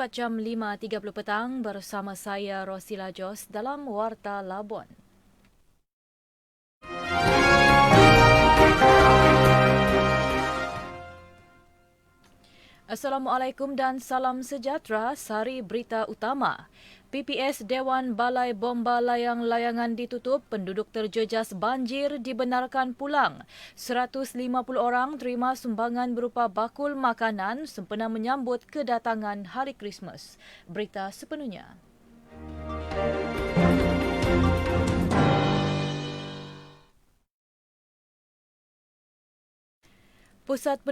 tepat jam 5.30 petang bersama saya Rosila Jos dalam Warta Labuan. Assalamualaikum dan salam sejahtera. Sari berita utama. PPS Dewan Balai Bomba Layang-Layangan ditutup, penduduk terjejas banjir dibenarkan pulang. 150 orang terima sumbangan berupa bakul makanan sempena menyambut kedatangan Hari Krismas. Berita sepenuhnya. Pusat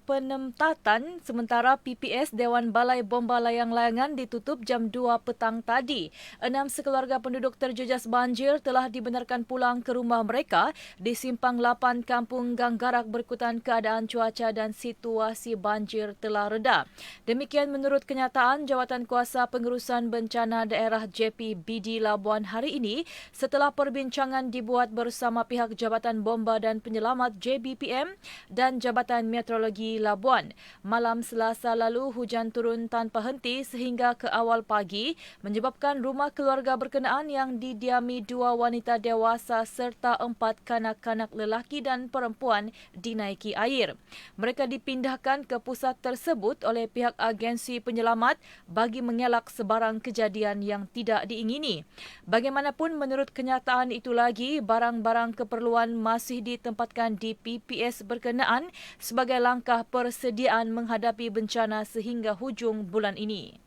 penempatan sementara PPS Dewan Balai Bomba Layang-Layangan ditutup jam 2 petang tadi. 6 sekeluarga penduduk terjejas banjir telah dibenarkan pulang ke rumah mereka di Simpang 8 Kampung Ganggarak berikutan keadaan cuaca dan situasi banjir telah reda. Demikian menurut kenyataan Jawatan Kuasa Pengurusan Bencana Daerah JPBD Labuan hari ini setelah perbincangan dibuat bersama pihak Jabatan Bomba dan Penyelamat JBPM dan Jabatan Meteorologi Labuan. Malam Selasa lalu hujan turun tanpa henti sehingga ke awal pagi menyebabkan rumah keluarga berkenaan yang didiami 2 wanita dewasa serta 4 kanak-kanak lelaki dan perempuan dinaiki air. Mereka dipindahkan ke pusat tersebut oleh pihak agensi penyelamat bagi mengelak sebarang kejadian yang tidak diingini. Bagaimanapun menurut kenyataan itu lagi, barang-barang keperluan masih ditempatkan di PPS berkenaan sebagai langkah persediaan menghadapi bencana sehingga hujung bulan ini.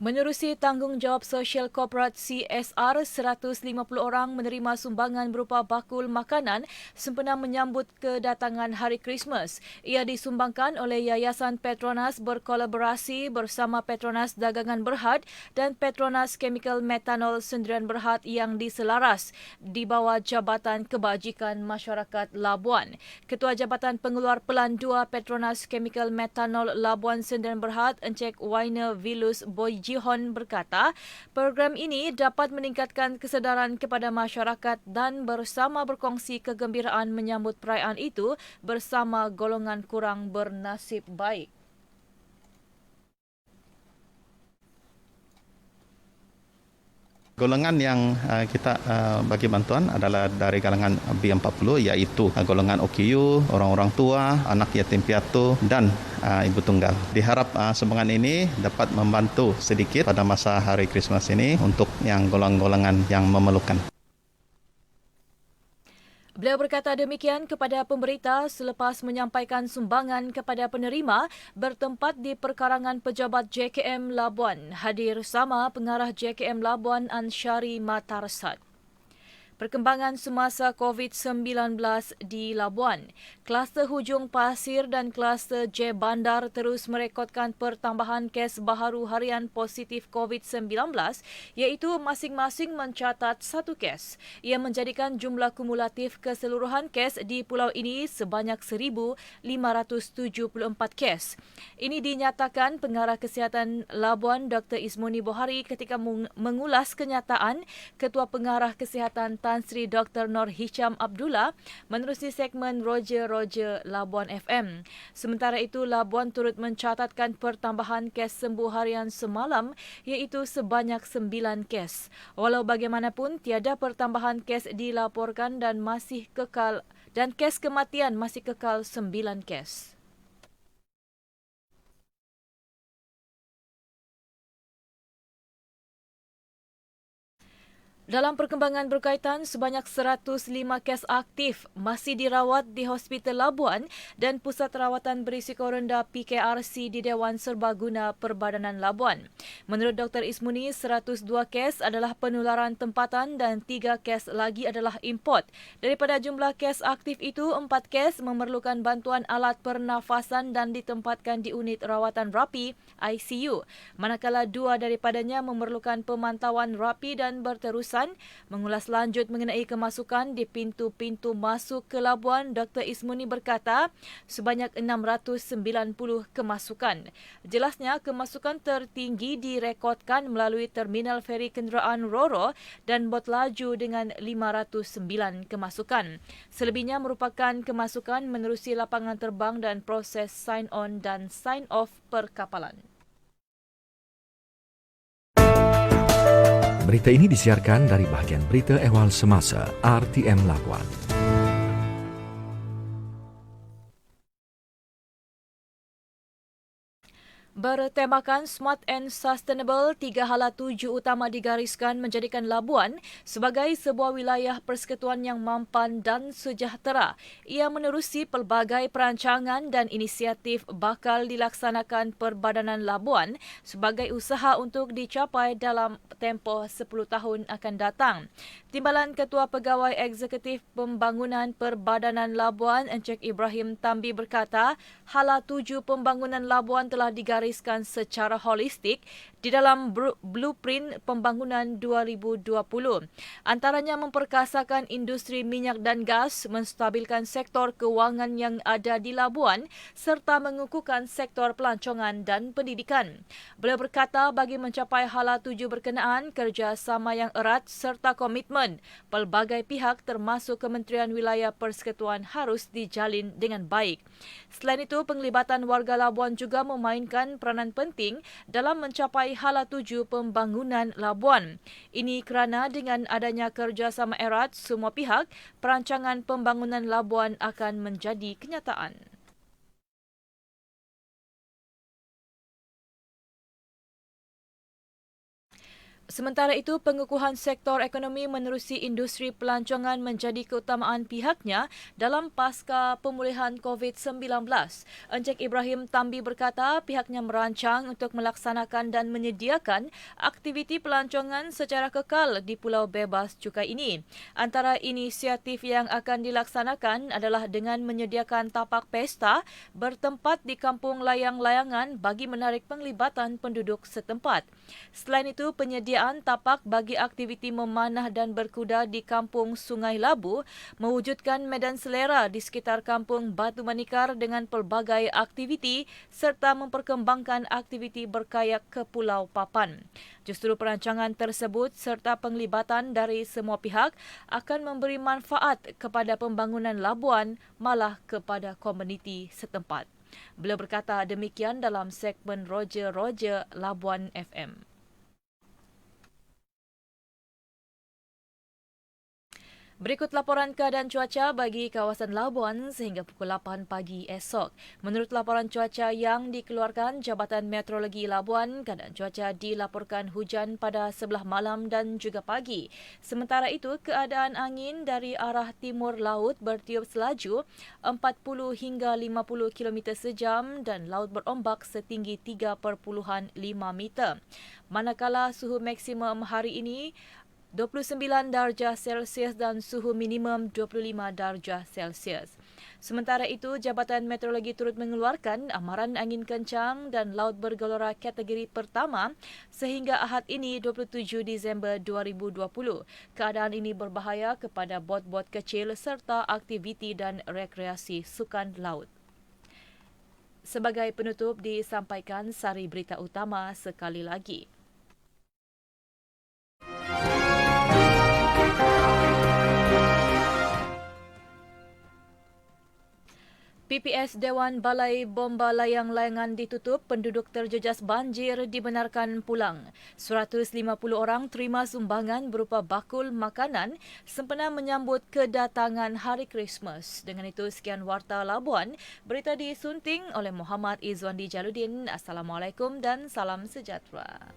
Menerusi tanggungjawab sosial korporat CSR, 150 orang menerima sumbangan berupa bakul makanan sempena menyambut kedatangan Hari Krismas. Ia disumbangkan oleh Yayasan Petronas berkolaborasi bersama Petronas Dagangan Berhad dan Petronas Chemical Methanol Sendirian Berhad yang diselaras di bawah Jabatan Kebajikan Masyarakat Labuan. Ketua Jabatan Pengeluar Pelan 2 Petronas Chemical Methanol Labuan Sendirian Berhad, Encik Wainer Vilus Boyji Hon berkata, program ini dapat meningkatkan kesedaran kepada masyarakat dan bersama berkongsi kegembiraan menyambut perayaan itu bersama golongan kurang bernasib baik. Golongan yang kita bagi bantuan adalah dari kalangan B40 iaitu golongan OKU, orang-orang tua, anak yatim piatu dan ibu tunggal. Diharap sumbangan ini dapat membantu sedikit pada masa Hari Krismas ini untuk yang golongan-golongan yang memerlukan. Beliau berkata demikian kepada pemberita selepas menyampaikan sumbangan kepada penerima bertempat di perkarangan pejabat JKM Labuan. Hadir sama pengarah JKM Labuan Ansyari Matarsad. Perkembangan semasa COVID-19 di Labuan. Kluster Hujung Pasir dan kluster J Bandar terus merekodkan pertambahan kes baharu harian positif COVID-19 iaitu masing-masing mencatat 1 kes. Ia menjadikan jumlah kumulatif keseluruhan kes di pulau ini sebanyak 1,574 kes. Ini dinyatakan Pengarah Kesihatan Labuan Dr. Ismoni Bohari ketika mengulas kenyataan Ketua Pengarah Kesihatan Tan Sri Dr. Nur Hisham Abdullah menerusi segmen Roger Labuan FM. Sementara itu, Labuan turut mencatatkan pertambahan kes sembuh harian semalam iaitu sebanyak 9 kes. Walau bagaimanapun, tiada pertambahan kes dilaporkan dan kes kematian masih kekal 9 kes. Dalam perkembangan berkaitan, sebanyak 105 kes aktif masih dirawat di Hospital Labuan dan Pusat Rawatan Berisiko Rendah PKRC di Dewan Serbaguna Perbadanan Labuan. Menurut Dr. Ismuni, 102 kes adalah penularan tempatan dan 3 kes lagi adalah import. Daripada jumlah kes aktif itu, 4 kes memerlukan bantuan alat pernafasan dan ditempatkan di unit rawatan rapi ICU, manakala 2 daripadanya memerlukan pemantauan rapi dan berterusan keputusan. Mengulas lanjut mengenai kemasukan di pintu-pintu masuk ke Labuan, Dr. Ismuni berkata sebanyak 690 kemasukan. Jelasnya, kemasukan tertinggi direkodkan melalui terminal feri kenderaan Roro dan bot laju dengan 509 kemasukan. Selebihnya merupakan kemasukan menerusi lapangan terbang dan proses sign-on dan sign-off perkapalan. Berita ini disiarkan dari bahagian Berita Ehwal Semasa RTM Labuan. Bertemakan Smart and Sustainable, 3 hala tuju utama digariskan menjadikan Labuan sebagai sebuah wilayah persekutuan yang mampan dan sejahtera. Ia menerusi pelbagai perancangan dan inisiatif bakal dilaksanakan Perbadanan Labuan sebagai usaha untuk dicapai dalam tempoh 10 tahun akan datang. Timbalan Ketua Pegawai Eksekutif Pembangunan Perbadanan Labuan, Encik Ibrahim Tambi berkata, hala tuju pembangunan Labuan telah digariskan secara holistik di dalam blueprint pembangunan 2020. Antaranya memperkasakan industri minyak dan gas, menstabilkan sektor kewangan yang ada di Labuan serta mengukuhkan sektor pelancongan dan pendidikan. Beliau berkata bagi mencapai hala tuju berkenaan, kerjasama yang erat serta komitmen pelbagai pihak termasuk Kementerian Wilayah Persekutuan harus dijalin dengan baik. Selain itu, penglibatan warga Labuan juga memainkan peranan penting dalam mencapai hala tuju pembangunan Labuan. Ini kerana dengan adanya kerjasama erat semua pihak, perancangan pembangunan Labuan akan menjadi kenyataan. Sementara itu, pengukuhan sektor ekonomi menerusi industri pelancongan menjadi keutamaan pihaknya dalam pasca pemulihan COVID-19. Encik Ibrahim Tambi berkata pihaknya merancang untuk melaksanakan dan menyediakan aktiviti pelancongan secara kekal di Pulau Bebas Cukai ini. Antara inisiatif yang akan dilaksanakan adalah dengan menyediakan tapak pesta bertempat di kampung layang-layangan bagi menarik penglibatan penduduk setempat. Selain itu, penyediaan tapak bagi aktiviti memanah dan berkuda di kampung Sungai Labu, mewujudkan medan selera di sekitar kampung Batu Manikar dengan pelbagai aktiviti serta memperkembangkan aktiviti berkayak ke Pulau Papan. Justru perancangan tersebut serta penglibatan dari semua pihak akan memberi manfaat kepada pembangunan Labuan malah kepada komuniti setempat. Beliau berkata demikian dalam segmen Roger Labuan FM. Berikut laporan keadaan cuaca bagi kawasan Labuan sehingga pukul 8 pagi esok. Menurut laporan cuaca yang dikeluarkan Jabatan Meteorologi Labuan, keadaan cuaca dilaporkan hujan pada sebelah malam dan juga pagi. Sementara itu, keadaan angin dari arah timur laut bertiup selaju 40 hingga 50 km sejam dan laut berombak setinggi 3.5 meter. Manakala suhu maksimum hari ini 29 darjah Celsius dan suhu minimum 25 darjah Celsius. Sementara itu, Jabatan Meteorologi turut mengeluarkan amaran angin kencang dan laut bergelora kategori pertama sehingga Ahad ini 27 Disember 2020. Keadaan ini berbahaya kepada bot-bot kecil serta aktiviti dan rekreasi sukan laut. Sebagai penutup disampaikan sari berita utama sekali lagi. PPS Dewan Balai Bomba Layang-Layangan ditutup, penduduk terjejas banjir dibenarkan pulang. 150 orang terima sumbangan berupa bakul makanan sempena menyambut kedatangan Hari Krismas. Dengan itu, sekian Warta Labuan. Berita disunting oleh Muhammad Izwandi Jaludin. Assalamualaikum dan salam sejahtera.